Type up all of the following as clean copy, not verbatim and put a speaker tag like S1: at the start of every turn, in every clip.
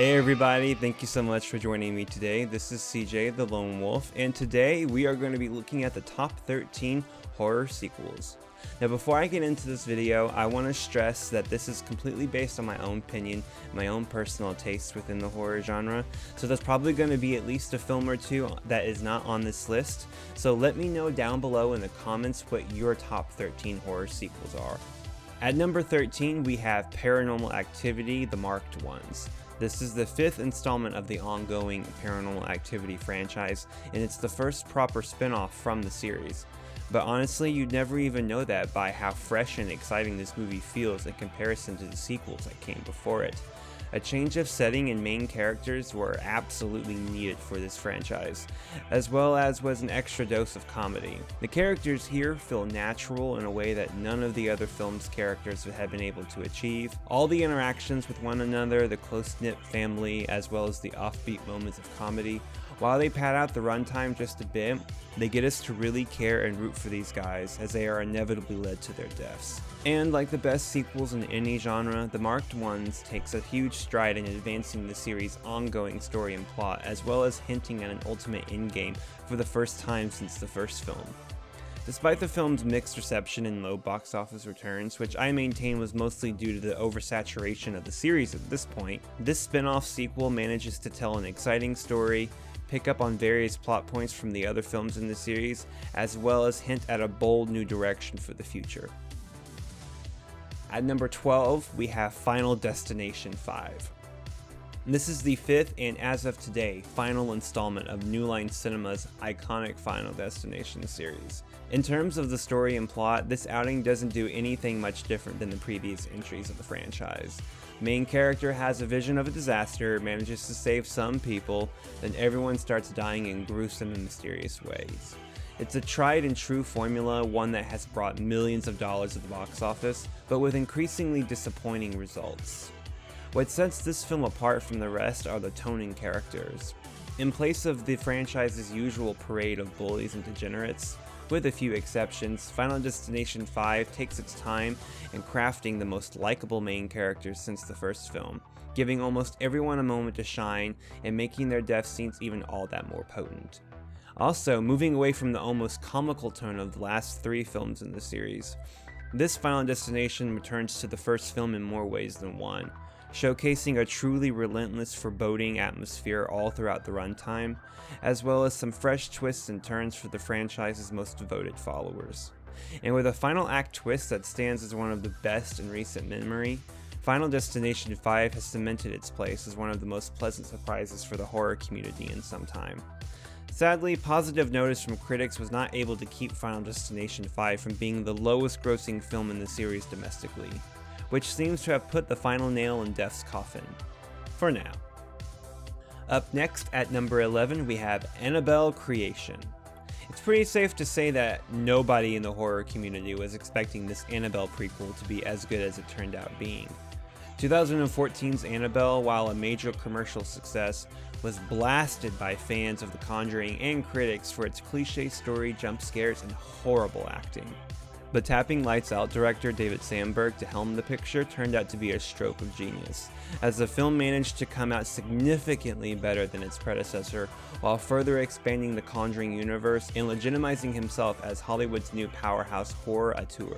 S1: Hey everybody, thank you so much for joining me today. This is CJ the Lone Wolf, and today we are going to be looking at the top 13 horror sequels. Now before I get into this video, I want to stress that this is completely based on my own opinion, my own personal taste within the horror genre, so there's probably going to be at least a film or two that is not on this list, so let me know down below in the comments what your top 13 horror sequels are. At number 13 we have Paranormal Activity: The Marked Ones. This is the 5th installment of the ongoing Paranormal Activity franchise, and it's the first proper spin-off from the series. But honestly, you'd never even know that by how fresh and exciting this movie feels in comparison to the sequels that came before it. A change of setting and main characters were absolutely needed for this franchise, as well as was an extra dose of comedy. The characters here feel natural in a way that none of the other film's characters have been able to achieve. All the interactions with one another, the close-knit family, as well as the offbeat moments of comedy, while they pad out the runtime just a bit, they get us to really care and root for these guys as they are inevitably led to their deaths. And like the best sequels in any genre, The Marked Ones takes a huge stride in advancing the series' ongoing story and plot, as well as hinting at an ultimate endgame for the first time since the first film. Despite the film's mixed reception and low box office returns, which I maintain was mostly due to the oversaturation of the series at this point, this spin-off sequel manages to tell an exciting story, pick up on various plot points from the other films in the series, as well as hint at a bold new direction for the future. At number 12, we have Final Destination 5. This is the 5th and, as of today, final installment of New Line Cinema's iconic Final Destination series. In terms of the story and plot, this outing doesn't do anything much different than the previous entries of the franchise. Main character has a vision of a disaster, manages to save some people, then everyone starts dying in gruesome and mysterious ways. It's a tried and true formula, one that has brought millions of dollars at the box office, but with increasingly disappointing results. What sets this film apart from the rest are the toning characters. In place of the franchise's usual parade of bullies and degenerates, with a few exceptions, Final Destination 5 takes its time in crafting the most likable main characters since the first film, giving almost everyone a moment to shine and making their death scenes even all that more potent. Also, moving away from the almost comical tone of the last 3 films in the series, this Final Destination returns to the first film in more ways than one, showcasing a truly relentless, foreboding atmosphere all throughout the runtime, as well as some fresh twists and turns for the franchise's most devoted followers. And with a final act twist that stands as one of the best in recent memory, Final Destination 5 has cemented its place as one of the most pleasant surprises for the horror community in some time. Sadly, positive notice from critics was not able to keep Final Destination 5 from being the lowest grossing film in the series domestically, which seems to have put the final nail in Death's coffin. For now. Up next at number 11 we have Annabelle Creation. It's pretty safe to say that nobody in the horror community was expecting this Annabelle prequel to be as good as it turned out being. 2014's Annabelle, while a major commercial success, was blasted by fans of The Conjuring and critics for its cliché story, jump scares, and horrible acting. The tapping lights out director David Sandberg to helm the picture turned out to be a stroke of genius, as the film managed to come out significantly better than its predecessor, while further expanding the Conjuring universe and legitimizing himself as Hollywood's new powerhouse horror auteur.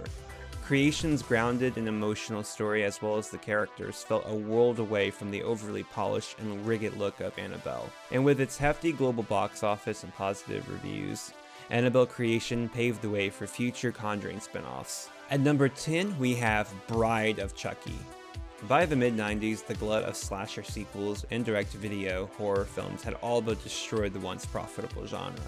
S1: Creation's grounded and emotional story, as well as the characters, felt a world away from the overly polished and rigid look of Annabelle. And with its hefty global box office and positive reviews, Annabelle Creation paved the way for future Conjuring spin-offs. At number 10, we have Bride of Chucky. By the mid-90s, the glut of slasher sequels and direct-to-video horror films had all but destroyed the once profitable genre.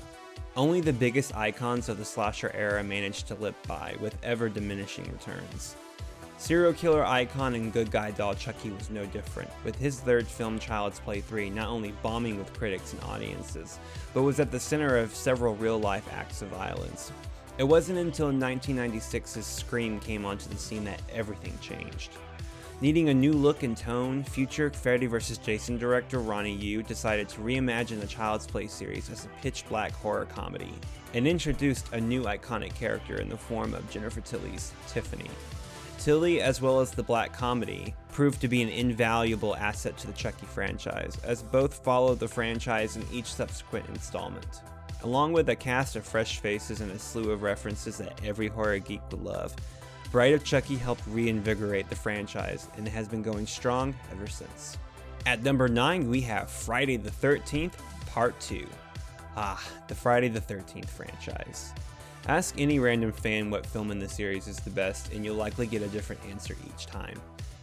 S1: Only the biggest icons of the slasher era managed to lip by, with ever-diminishing returns. Serial killer icon and good guy doll Chucky was no different, with his third film Child's Play 3 not only bombing with critics and audiences, but was at the center of several real-life acts of violence. It wasn't until 1996's Scream came onto the scene that everything changed. Needing a new look and tone, future Freddy vs. Jason director Ronnie Yu decided to reimagine the Child's Play series as a pitch-black horror comedy, and introduced a new iconic character in the form of Jennifer Tilly's Tiffany. Tilly, as well as the Black Comedy, proved to be an invaluable asset to the Chucky franchise, as both followed the franchise in each subsequent installment. Along with a cast of fresh faces and a slew of references that every horror geek would love, Bride of Chucky helped reinvigorate the franchise, and it has been going strong ever since. At number 9, we have Friday the 13th, Part 2. The Friday the 13th franchise. Ask any random fan what film in the series is the best, and you'll likely get a different answer each time.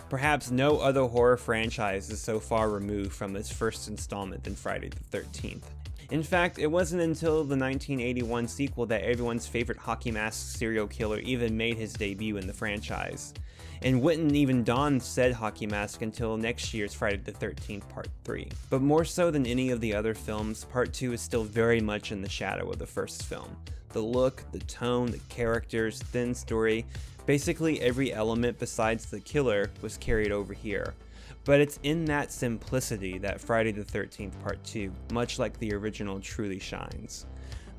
S1: Perhaps no other horror franchise is so far removed from its first installment than Friday the 13th. In fact, it wasn't until the 1981 sequel that everyone's favorite hockey mask serial killer even made his debut in the franchise. And wouldn't even don said hockey mask until next year's Friday the 13th Part 3. But more so than any of the other films, Part 2 is still very much in the shadow of the first film. The look, the tone, the characters, thin story, basically every element besides the killer was carried over here. But it's in that simplicity that Friday the 13th Part 2, much like the original, truly shines.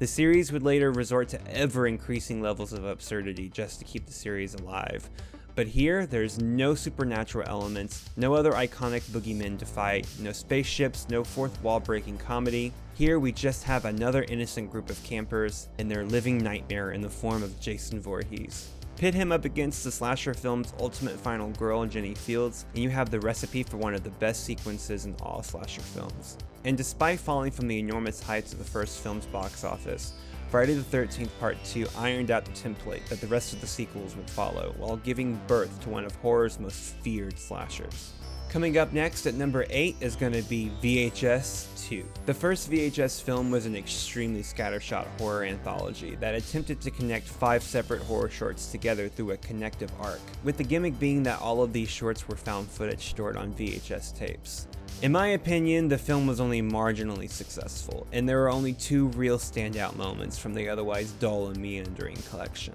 S1: The series would later resort to ever-increasing levels of absurdity just to keep the series alive. But here, there's no supernatural elements, no other iconic boogeymen to fight, no spaceships, no fourth wall breaking comedy. Here we just have another innocent group of campers and their living nightmare in the form of Jason Voorhees. Pit him up against the slasher film's ultimate final girl, Jenny Fields, and you have the recipe for one of the best sequences in all slasher films. And despite falling from the enormous heights of the first film's box office, Friday the 13th Part 2 ironed out the template that the rest of the sequels would follow, while giving birth to one of horror's most feared slashers. Coming up next at number 8 is going to be VHS 2. The first VHS film was an extremely scattershot horror anthology that attempted to connect 5 separate horror shorts together through a connective arc, with the gimmick being that all of these shorts were found footage stored on VHS tapes. In my opinion, the film was only marginally successful, and there were only 2 real standout moments from the otherwise dull and meandering collection.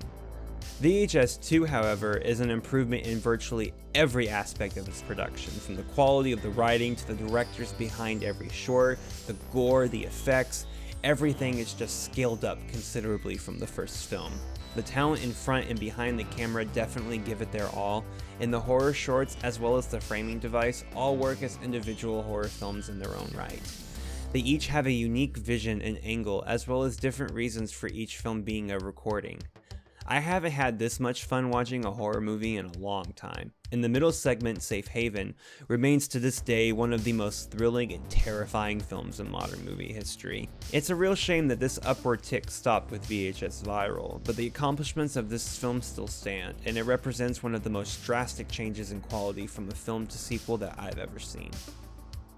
S1: VHS 2, however, is an improvement in virtually every aspect of its production, from the quality of the writing to the directors behind every short, the gore, the effects. Everything is just scaled up considerably from the first film. The talent in front and behind the camera definitely give it their all, and the horror shorts as well as the framing device all work as individual horror films in their own right. They each have a unique vision and angle, as well as different reasons for each film being a recording. I haven't had this much fun watching a horror movie in a long time, and the middle segment, Safe Haven, remains to this day one of the most thrilling and terrifying films in modern movie history. It's a real shame that this upward tick stopped with VHS Viral, but the accomplishments of this film still stand, and it represents one of the most drastic changes in quality from a film to sequel that I've ever seen.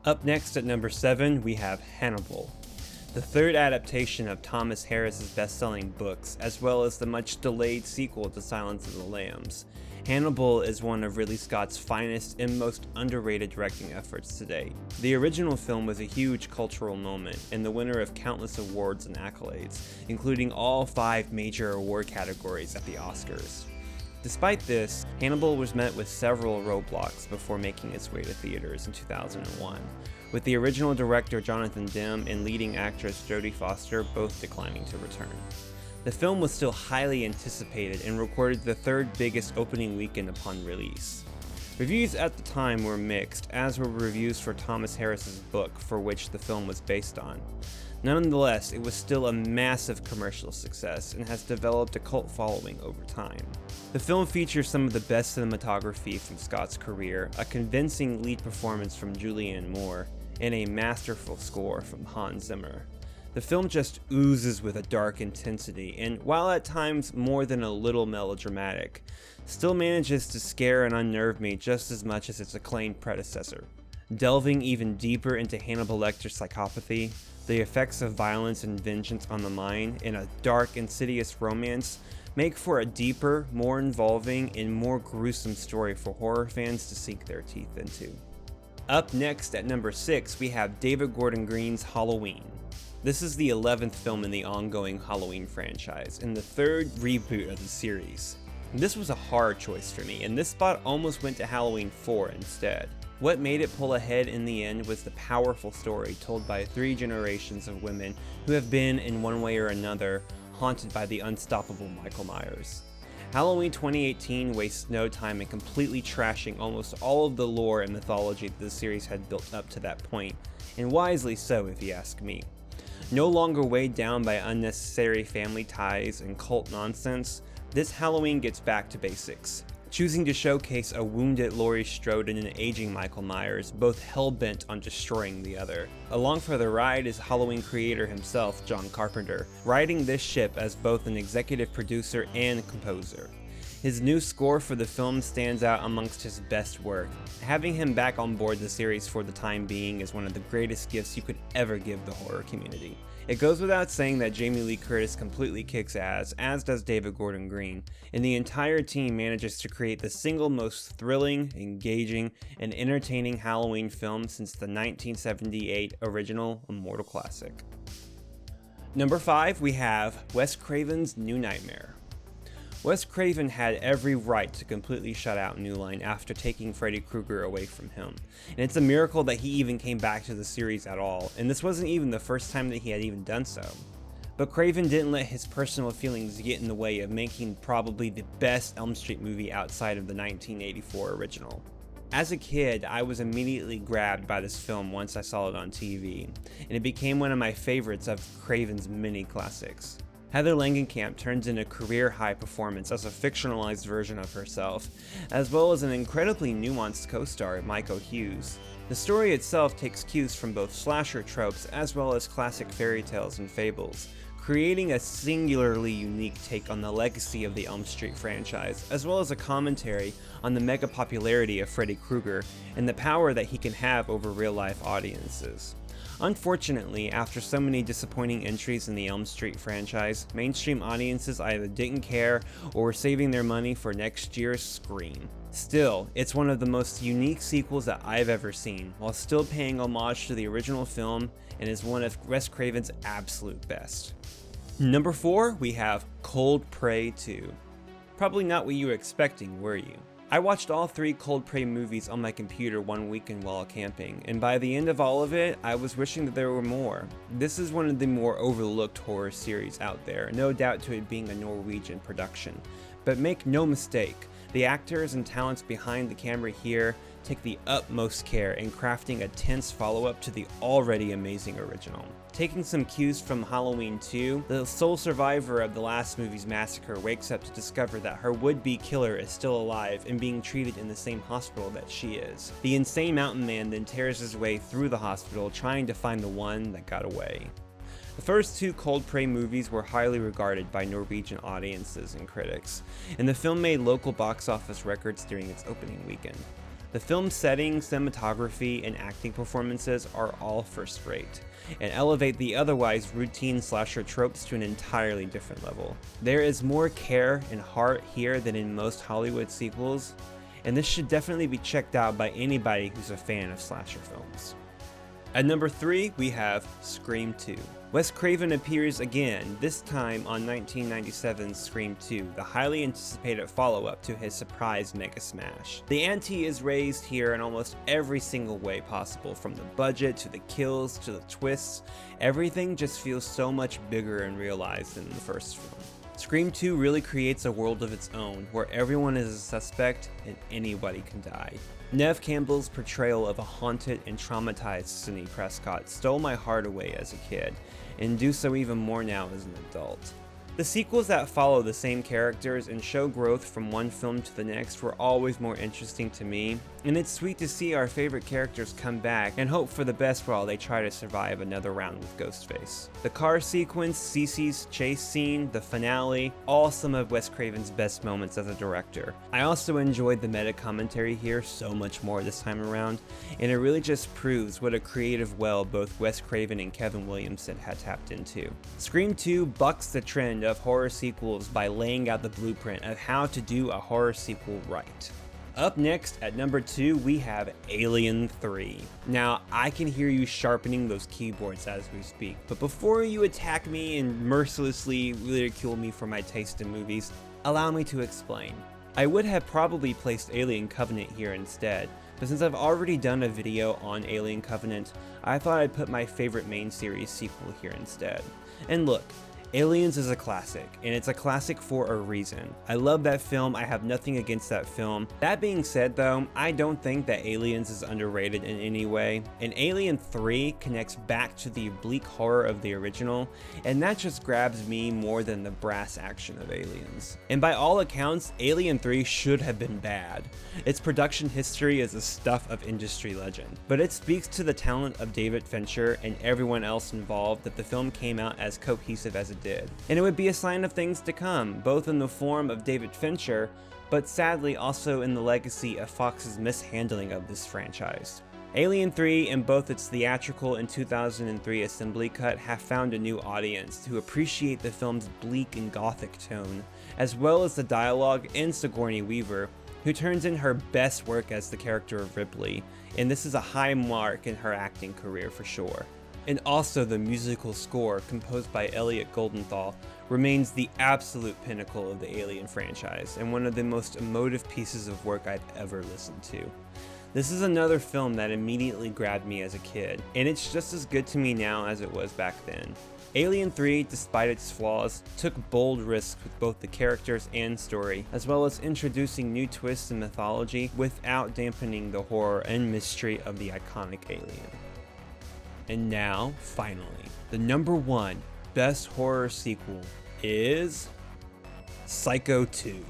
S1: Up next at number 7, we have Hannibal, the third adaptation of Thomas Harris's best-selling books, as well as the much-delayed sequel to Silence of the Lambs. Hannibal is one of Ridley Scott's finest and most underrated directing efforts to date. The original film was a huge cultural moment and the winner of countless awards and accolades, including all 5 major award categories at the Oscars. Despite this, Hannibal was met with several roadblocks before making its way to theaters in 2001, with the original director Jonathan Demme and leading actress Jodie Foster both declining to return. The film was still highly anticipated and recorded the 3rd biggest opening weekend upon release. Reviews at the time were mixed, as were reviews for Thomas Harris's book, for which the film was based on. Nonetheless, it was still a massive commercial success and has developed a cult following over time. The film features some of the best cinematography from Scott's career, a convincing lead performance from Julianne Moore, and a masterful score from Hans Zimmer. The film just oozes with a dark intensity, and while at times more than a little melodramatic, still manages to scare and unnerve me just as much as its acclaimed predecessor. Delving even deeper into Hannibal Lecter's psychopathy, the effects of violence and vengeance on the mind, and a dark, insidious romance make for a deeper, more involving, and more gruesome story for horror fans to sink their teeth into. Up next at number 6, we have David Gordon Green's Halloween. This is the 11th film in the ongoing Halloween franchise, and the 3rd reboot of the series. This was a hard choice for me, and this spot almost went to Halloween 4 instead. What made it pull ahead in the end was the powerful story told by 3 generations of women who have been, in one way or another, haunted by the unstoppable Michael Myers. Halloween 2018 wastes no time in completely trashing almost all of the lore and mythology that the series had built up to that point, and wisely so if you ask me. No longer weighed down by unnecessary family ties and cult nonsense, this Halloween gets back to basics, choosing to showcase a wounded Laurie Strode and an aging Michael Myers, both hell-bent on destroying the other. Along for the ride is Halloween creator himself, John Carpenter, riding this ship as both an executive producer and composer. His new score for the film stands out amongst his best work. Having him back on board the series for the time being is one of the greatest gifts you could ever give the horror community. It goes without saying that Jamie Lee Curtis completely kicks ass, as does David Gordon Green, and the entire team manages to create the single most thrilling, engaging, and entertaining Halloween film since the 1978 original Immortal classic. Number 5, we have Wes Craven's New Nightmare. Wes Craven had every right to completely shut out New Line after taking Freddy Krueger away from him, and it's a miracle that he even came back to the series at all, and this wasn't even the first time that he had even done so. But Craven didn't let his personal feelings get in the way of making probably the best Elm Street movie outside of the 1984 original. As a kid, I was immediately grabbed by this film once I saw it on TV, and it became one of my favorites of Craven's many classics. Heather Langenkamp turns in a career-high performance as a fictionalized version of herself, as well as an incredibly nuanced co-star, Michael Hughes. The story itself takes cues from both slasher tropes as well as classic fairy tales and fables, creating a singularly unique take on the legacy of the Elm Street franchise, as well as a commentary on the mega popularity of Freddy Krueger and the power that he can have over real-life audiences. Unfortunately, after so many disappointing entries in the Elm Street franchise, mainstream audiences either didn't care or were saving their money for next year's Scream. Still, it's one of the most unique sequels that I've ever seen, while still paying homage to the original film, and is one of Wes Craven's absolute best. Number 4, we have Cold Prey 2. Probably not what you were expecting, were you? I watched all 3 Cold Prey movies on my computer one weekend while camping, and by the end of all of it, I was wishing that there were more. This is one of the more overlooked horror series out there, no doubt to it being a Norwegian production. But make no mistake, the actors and talents behind the camera here take the utmost care in crafting a tense follow-up to the already amazing original. Taking some cues from Halloween 2, the sole survivor of the last movie's massacre wakes up to discover that her would-be killer is still alive and being treated in the same hospital that she is. The insane mountain man then tears his way through the hospital trying to find the one that got away. The first 2 Cold Prey movies were highly regarded by Norwegian audiences and critics, and the film made local box office records during its opening weekend. The film's setting, cinematography, and acting performances are all first rate, and elevate the otherwise routine slasher tropes to an entirely different level. There is more care and heart here than in most Hollywood sequels, and this should definitely be checked out by anybody who's a fan of slasher films. At number 3, we have Scream 2. Wes Craven appears again, this time on 1997's Scream 2, the highly anticipated follow-up to his surprise mega smash. The ante is raised here in almost every single way possible, from the budget to the kills to the twists. Everything just feels so much bigger and realized than the first film. Scream 2 really creates a world of its own, where everyone is a suspect and anybody can die. Neve Campbell's portrayal of a haunted and traumatized Sidney Prescott stole my heart away as a kid, and do so even more now as an adult. The sequels that follow the same characters and show growth from one film to the next were always more interesting to me, and it's sweet to see our favorite characters come back and hope for the best while they try to survive another round with Ghostface. The car sequence, Cece's chase scene, the finale, all some of Wes Craven's best moments as a director. I also enjoyed the meta commentary here so much more this time around, and it really just proves what a creative well both Wes Craven and Kevin Williamson had tapped into. Scream 2 bucks the trend of horror sequels by laying out the blueprint of how to do a horror sequel right. Up next, at number 2, we have Alien 3. Now, I can hear you sharpening those keyboards as we speak, but before you attack me and mercilessly ridicule me for my taste in movies, allow me to explain. I would have probably placed Alien Covenant here instead, but since I've already done a video on Alien Covenant, I thought I'd put my favorite main series sequel here instead. And look, Aliens is a classic, and it's a classic for a reason. I love that film, I have nothing against that film. That being said though, I don't think that Aliens is underrated in any way, and Alien 3 connects back to the bleak horror of the original, and that just grabs me more than the brass action of Aliens. And by all accounts, Alien 3 should have been bad. Its production history is the stuff of industry legend, but it speaks to the talent of David Fincher and everyone else involved that the film came out as cohesive as it did. And it would be a sign of things to come, both in the form of David Fincher, but sadly also in the legacy of Fox's mishandling of this franchise. Alien 3, in both its theatrical and 2003 assembly cut, have found a new audience to appreciate the film's bleak and gothic tone, as well as the dialogue in Sigourney Weaver, who turns in her best work as the character of Ripley, and this is a high mark in her acting career for sure. And also the musical score, composed by Elliot Goldenthal, remains the absolute pinnacle of the Alien franchise, and one of the most emotive pieces of work I've ever listened to. This is another film that immediately grabbed me as a kid, and it's just as good to me now as it was back then. Alien 3, despite its flaws, took bold risks with both the characters and story, as well as introducing new twists in mythology without dampening the horror and mystery of the iconic Alien. And now, finally, the #1 best horror sequel is Psycho 2.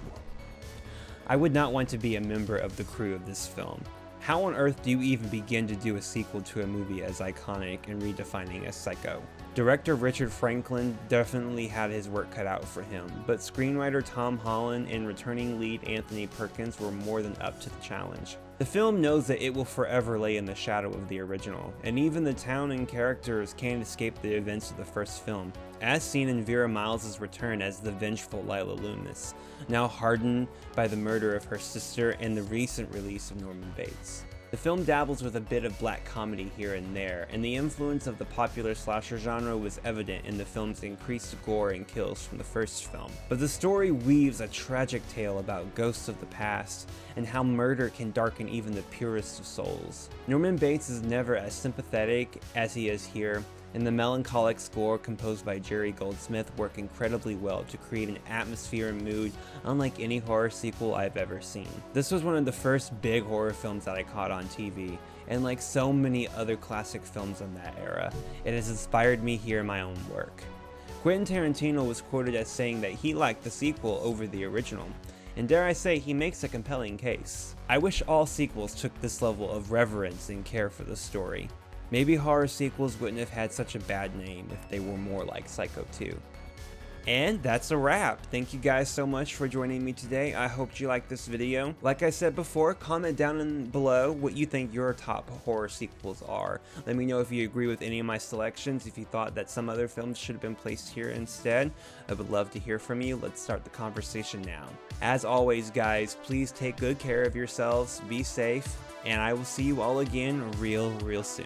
S1: I would not want to be a member of the crew of this film. How on earth do you even begin to do a sequel to a movie as iconic and redefining as Psycho? Director Richard Franklin definitely had his work cut out for him, but screenwriter Tom Holland and returning lead Anthony Perkins were more than up to the challenge. The film knows that it will forever lay in the shadow of the original, and even the town and characters can't escape the events of the first film, as seen in Vera Miles' return as the vengeful Lila Loomis, now hardened by the murder of her sister and the recent release of Norman Bates. The film dabbles with a bit of black comedy here and there, and the influence of the popular slasher genre was evident in the film's increased gore and kills from the first film. But the story weaves a tragic tale about ghosts of the past, and how murder can darken even the purest of souls. Norman Bates is never as sympathetic as he is here, and the melancholic score composed by Jerry Goldsmith work incredibly well to create an atmosphere and mood unlike any horror sequel I've ever seen. This was one of the first big horror films that I caught on TV, and like so many other classic films in that era, it has inspired me here in my own work. Quentin Tarantino was quoted as saying that he liked the sequel over the original, and dare I say, he makes a compelling case. I wish all sequels took this level of reverence and care for the story. Maybe horror sequels wouldn't have had such a bad name if they were more like Psycho 2. And that's a wrap. Thank you guys so much for joining me today. I hope you liked this video. Like I said before, comment down below what you think your top horror sequels are. Let me know if you agree with any of my selections, if you thought that some other films should have been placed here instead. I would love to hear from you. Let's start the conversation now. As always, guys, please take good care of yourselves, be safe, and I will see you all again real soon.